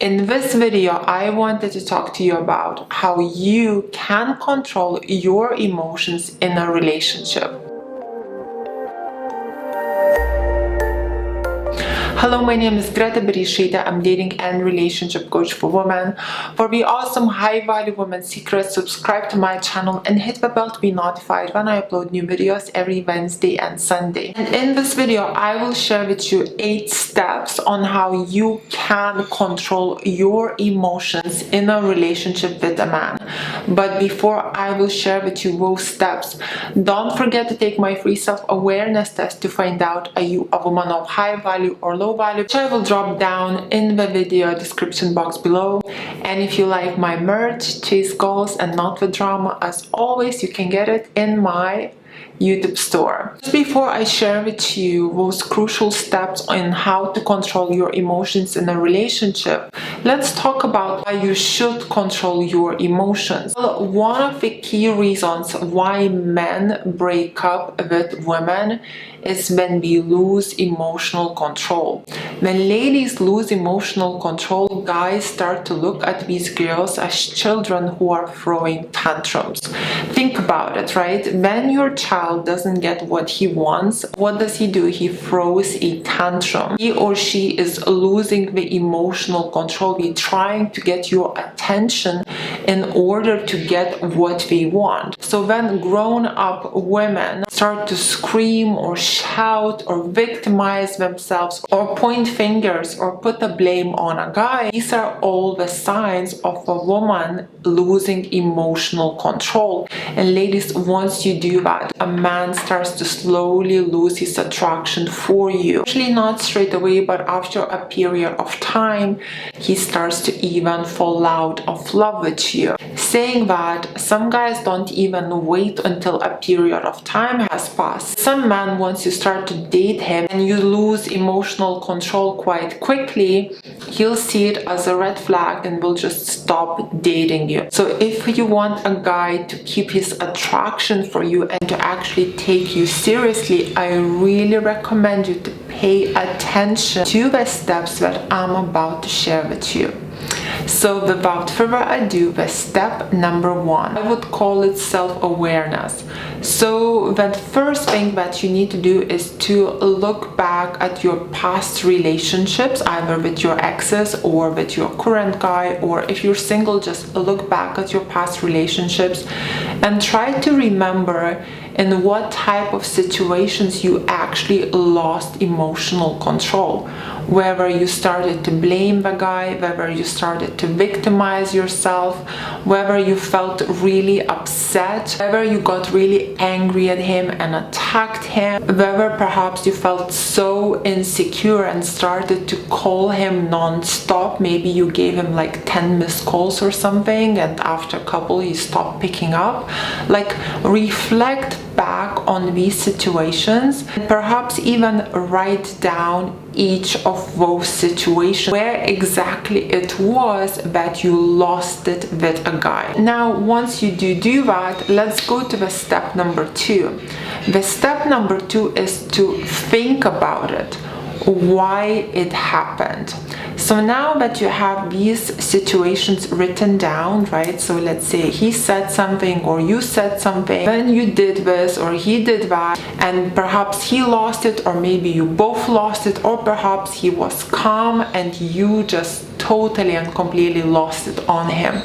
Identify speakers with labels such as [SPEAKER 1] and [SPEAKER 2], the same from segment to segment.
[SPEAKER 1] In this video, I wanted to talk to you about how you can control your emotions in a relationship. Hello, my name is Greta Bereisaite. I'm dating and relationship coach for women. For the awesome high-value women secrets, subscribe to my channel and hit the bell to be notified when I upload new videos every Wednesday and Sunday. And in this video, I will share with you 8 steps on how you can control your emotions in a relationship with a man. But before I will share with you those steps, don't forget to take my free self-awareness test to find out are you a woman of high value or low value, which I will drop down in the video description box below. And if you like my merch, chase goals and not the drama, as always, you can get it in my YouTube store. Just before I share with you those crucial steps on how to control your emotions in a relationship, let's talk about why you should control your emotions. Well, one of the key reasons why men break up with women is when we lose emotional control. When ladies lose emotional control, guys start to look at these girls as children who are throwing tantrums. Think about it, right? When your child doesn't get what he wants, what does he do? He throws a tantrum. He or she is losing the emotional control. He's trying to get your attention in order to get what they want. So when grown-up women start to scream or shout or victimize themselves or point fingers or put the blame on a guy, these are all the signs of a woman losing emotional control. And ladies, once you do that, a man starts to slowly lose his attraction for you. Actually not straight away, but after a period of time, he starts to even fall out of love with you. Saying that, some guys don't even wait until a period of time has passed. Some man, once you start to date him and you lose emotional control quite quickly, he'll see it as a red flag and will just stop dating you. So if you want a guy to keep his attraction for you and to actually take you seriously, I really recommend you to pay attention to the steps that I'm about to share with you. So without further ado, the step number 1, I would call it self-awareness. So the first thing that you need to do is to look back at your past relationships, either with your exes or with your current guy, or if you're single, just look back at your past relationships and try to remember in what type of situations you actually lost emotional control. Whether you started to blame the guy, whether you started to victimize yourself, whether you felt really upset, whether you got really angry at him and attacked him, whether perhaps you felt so insecure and started to call him non-stop. Maybe you gave him like 10 missed calls or something, and after a couple he stopped picking up. Like, reflect back on these situations and perhaps even write down each of those situations where exactly it was that you lost it with a guy. Now, once you do that, let's go to the step number 2. The step number 2 is to think about it, why it happened. So now that you have these situations written down, right? So let's say he said something or you said something, then you did this or he did that, and perhaps he lost it, or maybe you both lost it, or perhaps he was calm and you just totally and completely lost it on him.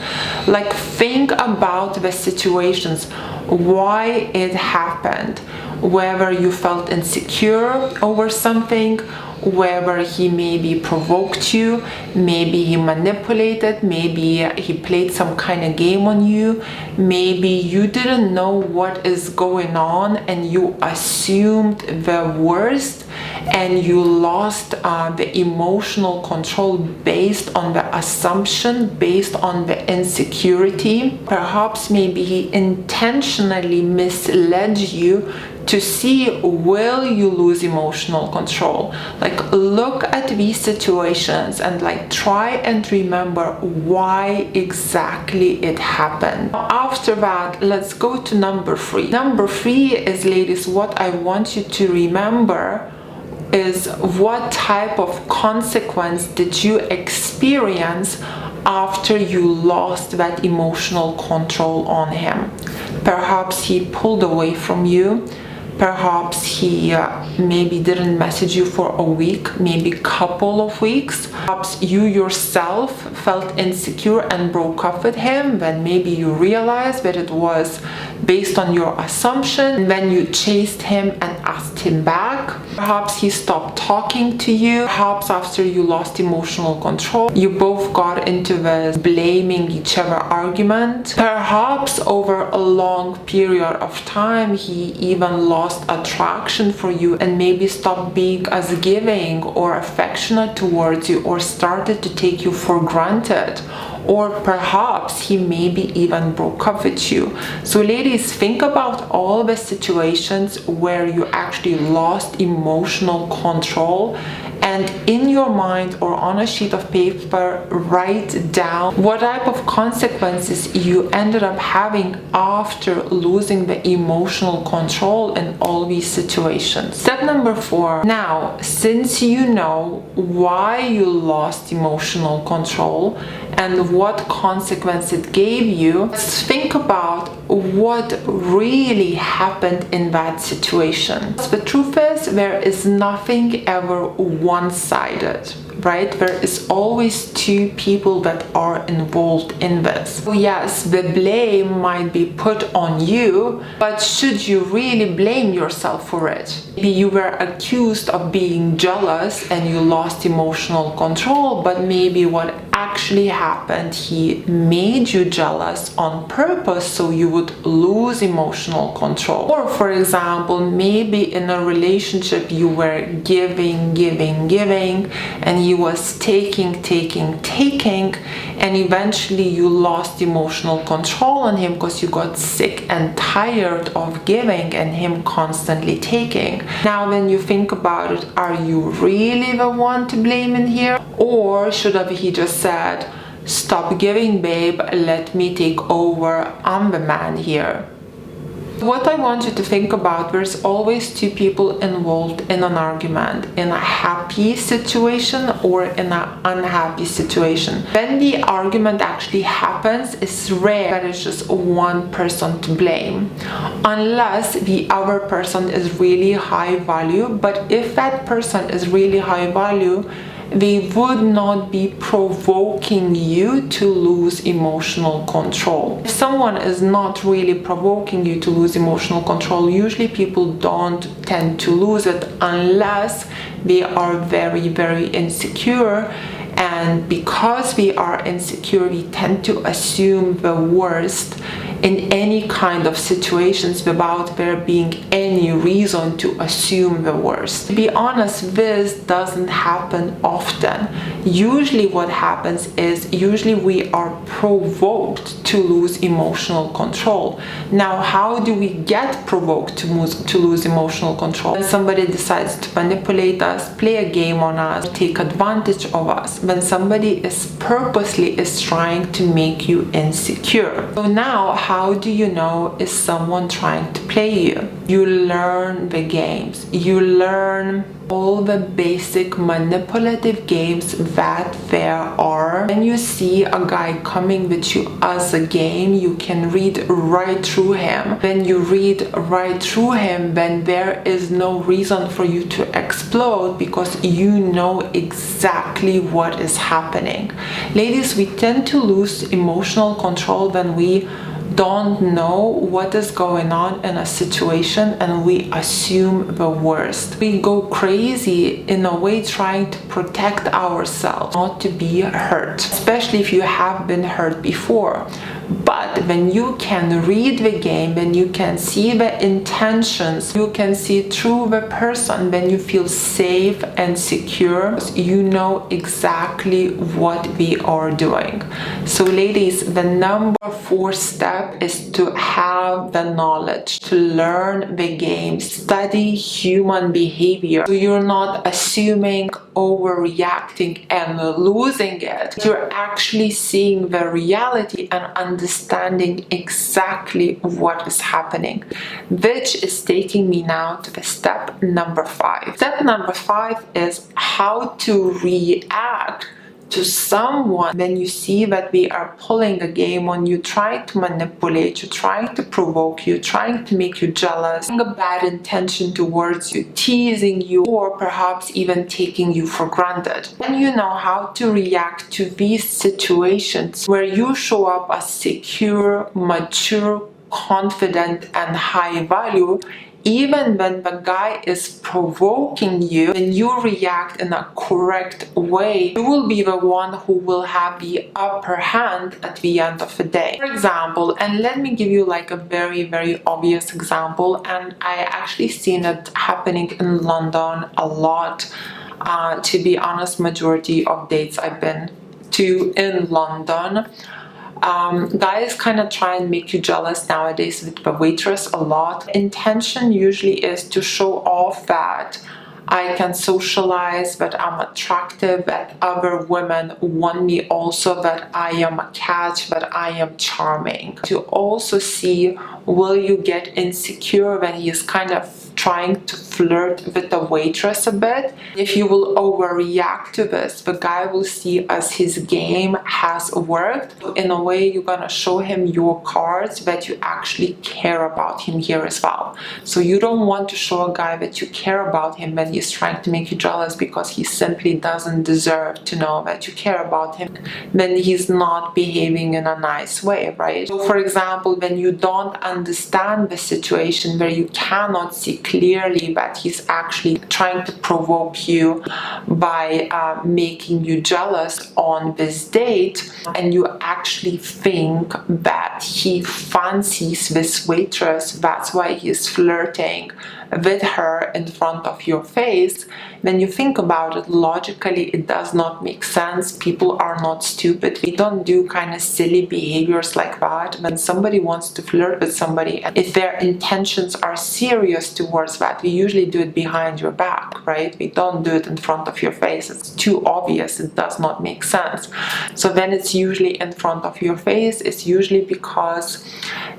[SPEAKER 1] Like, think about the situations, why it happened, whether you felt insecure over something, whether he maybe provoked you, maybe he manipulated, maybe he played some kind of game on you, maybe you didn't know what is going on and you assumed the worst and you lost the emotional control based on the assumption, based on the insecurity. Perhaps maybe he intentionally misled you to see, will you lose emotional control? Like, look at these situations and like try and remember why exactly it happened. After that, let's go to number 3. Number 3 is, ladies, what I want you to remember is what type of consequence did you experience after you lost that emotional control on him? Perhaps he pulled away from you. Perhaps he maybe didn't message you for a week, maybe a couple of weeks. Perhaps you yourself felt insecure and broke up with him when maybe you realized that it was based on your assumption. When you chased him and asked him back, perhaps he stopped talking to you. Perhaps after you lost emotional control, you both got into this blaming each other argument. Perhaps over a long period of time, he even lost attraction for you and maybe stopped being as giving or affectionate towards you, or started to take you for granted. Or perhaps he maybe even broke up with you. So ladies, think about all the situations where you actually lost emotional control, and in your mind or on a sheet of paper, write down what type of consequences you ended up having after losing the emotional control in all these situations. Step number 4. Now, since you know why you lost emotional control and what consequence it gave you, let's think about what really happened in that situation. The truth is, there is nothing ever one-sided, right? There is always two people that are involved in this. So yes, the blame might be put on you, but should you really blame yourself for it? Maybe you were accused of being jealous and you lost emotional control, but maybe what actually happened, he made you jealous on purpose so you would lose emotional control. Or for example, maybe in a relationship you were giving, and he was taking, and eventually you lost emotional control on him because you got sick and tired of giving and him constantly taking. Now when you think about it, are you really the one to blame in here? Or should have he just said, stop giving, babe, let me take over, I'm the man here? What I want you to think about, there's always two people involved in an argument, in a happy situation or in an unhappy situation. When the argument actually happens, it's rare that it's just one person to blame, unless the other person is really high value. But if that person is really high value, they would not be provoking you to lose emotional control. If someone is not really provoking you to lose emotional control, usually people don't tend to lose it unless they are very, very insecure. And because we are insecure, we tend to assume the worst in any kind of situations without there being any reason to assume the worst. To be honest, this doesn't happen often. Usually what happens is, usually we are provoked to lose emotional control. Now, how do we get provoked to lose emotional control? When somebody decides to manipulate us, play a game on us, take advantage of us. When somebody is purposely trying to make you insecure. So now, how do you know is someone trying to play you? You learn the games. You learn all the basic manipulative games that there are. When you see a guy coming with you as a game, you can read right through him. When you read right through him, then there is no reason for you to explode because you know exactly what is happening. Ladies, we tend to lose emotional control when we don't know what is going on in a situation and we assume the worst. We go crazy in a way trying to protect ourselves, not to be hurt, especially if you have been hurt before. But when you can read the game, when you can see the intentions, you can see through the person, when you feel safe and secure, you know exactly what we are doing. So ladies, the number 4 step step is to have the knowledge, to learn the game, study human behavior. So you're not assuming, overreacting, and losing it. You're actually seeing the reality and understanding exactly what is happening, which is taking me now to the step number 5. Step number 5 is how to react to someone when you see that they are pulling a game on you, trying to manipulate you, trying to provoke you, trying to make you jealous, having a bad intention towards you, teasing you, or perhaps even taking you for granted. When you know how to react to these situations where you show up as secure, mature, confident, and high value, even when the guy is provoking you, and you react in a correct way, you will be the one who will have the upper hand at the end of the day. For example, and let me give you like a very, very obvious example, and I actually seen it happening in London a lot. To be honest, majority of dates I've been to in London, guys kind of try and make you jealous nowadays with the waitress a lot. Intention usually is to show off that I can socialize, that I'm attractive, that other women want me also, that I am a catch, that I am charming. To also see, will you get insecure when he is kind of trying to flirt with the waitress a bit? If you will overreact to this, the guy will see as his game has worked. In a way, you're gonna show him your cards that you actually care about him here as well. So you don't want to show a guy that you care about him when he's trying to make you jealous because he simply doesn't deserve to know that you care about him, when he's not behaving in a nice way, right? So for example, when you don't understand the situation, where you cannot see clearly that he's actually trying to provoke you by making you jealous on this date, and you actually think that he fancies this waitress, that's why he's flirting with her in front of your face, when you think about it logically, it does not make sense. People are not stupid. We don't do kind of silly behaviors like that. When somebody wants to flirt with somebody, if their intentions are serious towards that, we usually do it behind your back, right? We don't do it in front of your face. It's too obvious. It does not make sense. So when it's usually in front of your face, it's usually because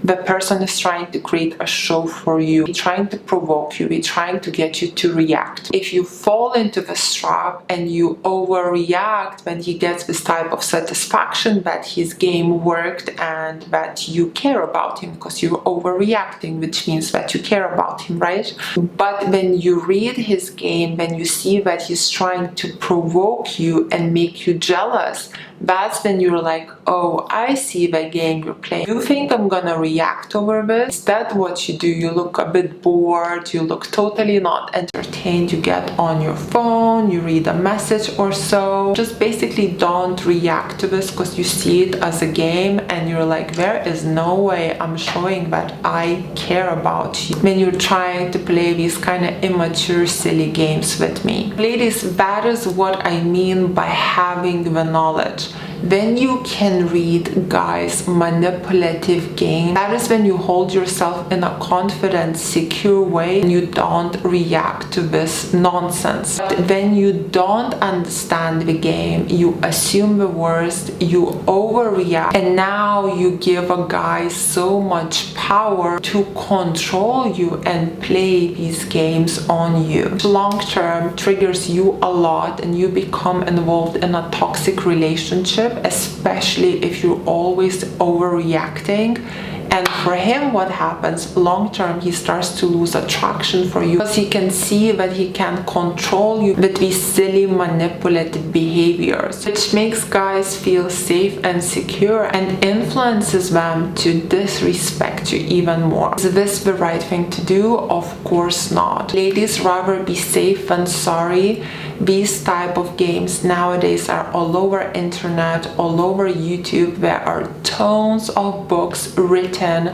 [SPEAKER 1] the person is trying to create a show for you, trying to provoke you, trying to get you to react. If you fall into this trap and you overreact when he gets this type of satisfaction that his game worked and that you care about him, because you're overreacting, which means that you care about him, right? But when you read his game, when you see that he's trying to provoke you and make you jealous, that's when you're like, oh, I see the game you're playing. You think I'm gonna react over this? Is that what you do? You look a bit bored, you look totally not entertained, you get on your phone, you read a message or so. Just basically don't react to this because you see it as a game and you're like, there is no way I'm showing that I care about you when you're trying to play these kind of immature, silly games with me. Ladies, that is what I mean by having the knowledge. When you can read guys' manipulative game, that is when you hold yourself in a confident, secure way and you don't react to this nonsense. But when you don't understand the game, you assume the worst, you overreact, and now you give a guy so much power to control you and play these games on you. Long term triggers you a lot and you become involved in a toxic relationship, especially if you're always overreacting. And for him, what happens long term, he starts to lose attraction for you because he can see that he can control you with these silly manipulative behaviors, which makes guys feel safe and secure and influences them to disrespect you even more. Is this the right thing to do? Of course not. Ladies, rather be safe than sorry. These type of games nowadays are all over internet, all over YouTube. There are tons of books written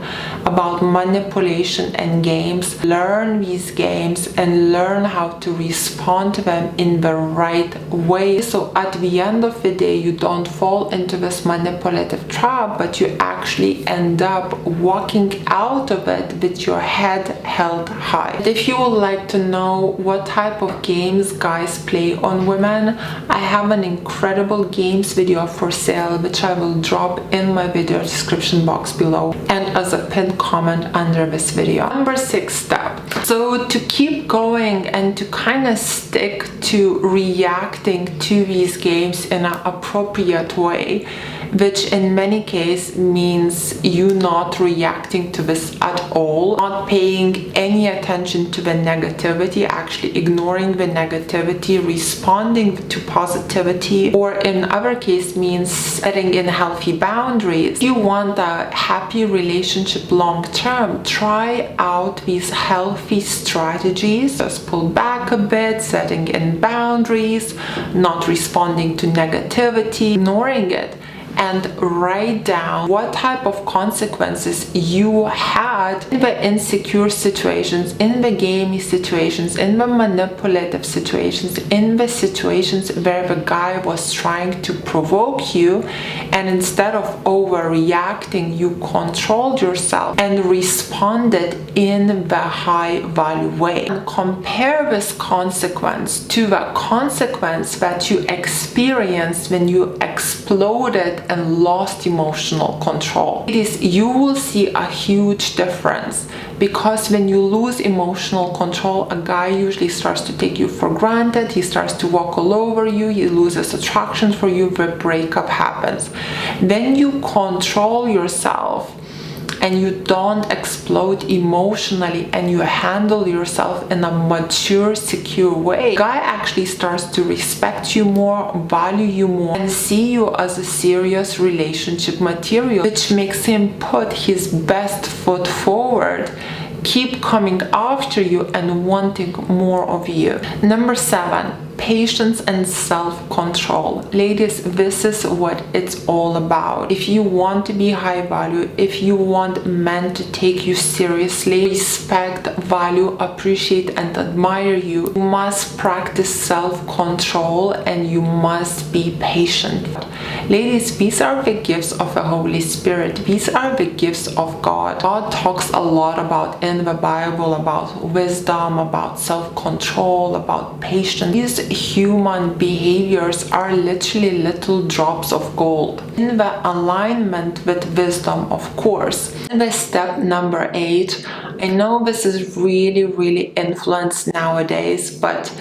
[SPEAKER 1] about manipulation and games. Learn these games and learn how to respond to them in the right way. So at the end of the day, you don't fall into this manipulative trap, but you actually end up walking out of it with your head held high. If you would like to know what type of games guys play on women, I have an incredible games video for sale, which I will drop in my video description box below and as a pinned comment under this video. Number 6 step. So to keep going and to kind of stick to reacting to these games in an appropriate way, which in many cases means you not reacting to this at all, not paying any attention to the negativity, actually ignoring the negativity, responding to positivity, or in other cases means setting in healthy boundaries. If you want a happy relationship long term, try out these healthy strategies. Just pull back a bit, setting in boundaries, not responding to negativity, ignoring it, and write down what type of consequences you had in the insecure situations, in the gamey situations, in the manipulative situations, in the situations where the guy was trying to provoke you, and instead of overreacting, you controlled yourself and responded in the high value way. And compare this consequence to the consequence that you experienced when you exploded and lost emotional control. You will see a huge difference, because when you lose emotional control, a guy usually starts to take you for granted, he starts to walk all over you, he loses attraction for you, the breakup happens. Then you control yourself and you don't explode emotionally and you handle yourself in a mature, secure way, the guy actually starts to respect you more, value you more, and see you as a serious relationship material, which makes him put his best foot forward, keep coming after you and wanting more of you. Number 7, patience and self-control. Ladies, this is what it's all about. If you want to be high value, if you want men to take you seriously, respect, value, appreciate, and admire you, you must practice self-control and you must be patient. Ladies, these are the gifts of the Holy Spirit. These are the gifts of God. God talks a lot about in the Bible about wisdom, about self-control, about patience. These human behaviors are literally little drops of gold in the alignment with wisdom, of course. In the step number 8, I know this is really influenced nowadays, but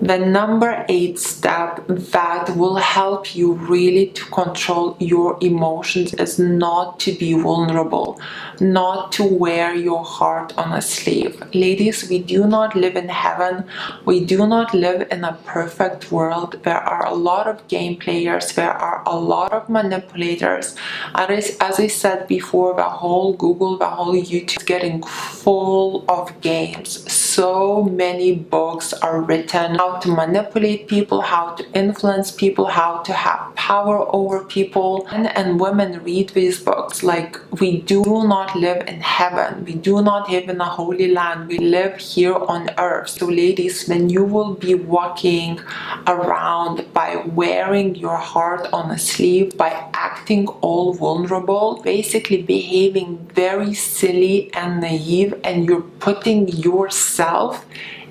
[SPEAKER 1] the number 8 step that will help you really to control your emotions is not to be vulnerable, not to wear your heart on a sleeve. Ladies, we do not live in heaven. We do not live in a perfect world. There are a lot of game players. There are a lot of manipulators. As I said before, the whole Google, the whole YouTube is getting full of games. So many books are written how to manipulate people, how to influence people, how to have power over people. And women read these books like we do not live in heaven. We do not live in a holy land. We live here on earth. So ladies, when you will be walking around by wearing your heart on a sleeve, by acting all vulnerable, basically behaving very silly and naive, and you're putting yourself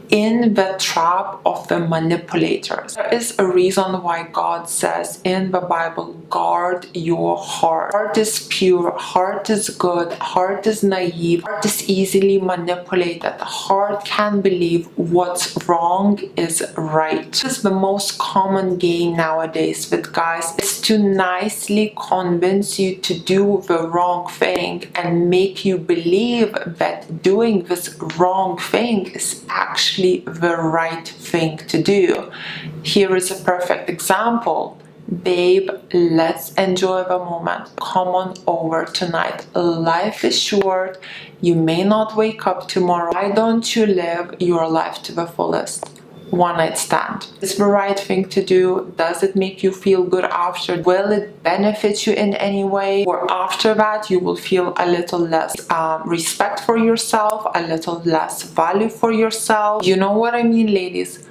[SPEAKER 1] in the trap of the manipulators. There is a reason why God says in the Bible, guard your heart. Heart is pure, heart is good, heart is naive, heart is easily manipulated. Heart can believe what's wrong is right. This is the most common game nowadays with guys, is to nicely convince you to do the wrong thing and make you believe that doing this wrong thing is actually the right thing to do. Here is a perfect example. Babe, let's enjoy the moment. Come on over tonight. Life is short. You may not wake up tomorrow. Why don't you live your life to the fullest? one night stand. Is the right thing to do? Does it make you feel good after? Will it benefit you in any way? Or after that you will feel a little less respect for yourself, a little less value for yourself. You know what I mean, ladies?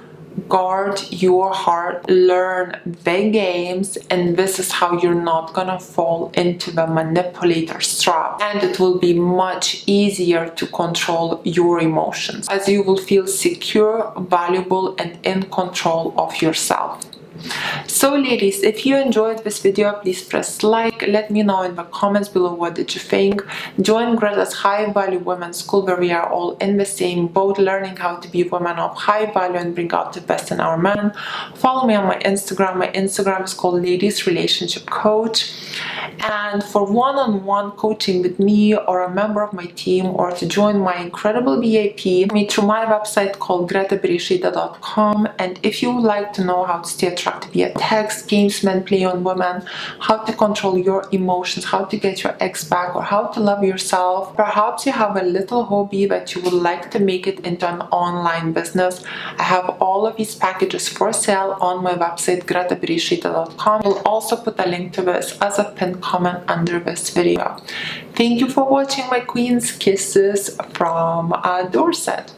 [SPEAKER 1] Guard your heart, learn the games, and this is how you're not gonna fall into the manipulator's trap, and it will be much easier to control your emotions as you will feel secure, valuable, and in control of yourself. So ladies, if you enjoyed this video, please press like. Let me know in the comments below what did you think. Join Greta's High Value Women's School, where we are all in the same boat, learning how to be women of high value and bring out the best in our men. Follow me on my Instagram. My Instagram is called Ladies Relationship Coach. And for one-on-one coaching with me or a member of my team, or to join my incredible VIP, meet through my website called GretaBereisaite.com. And if you would like to know how to stay attractive via text, games men play on women, how to control your emotions, how to get your ex back, or how to love yourself, perhaps you have a little hobby that you would like to make it into an online business, I have all of these packages for sale on my website GretaBereisaite.com. I'll also put a link to this as a pinned comment under this video. Thank you for watching, my queens. Kisses from Dorset.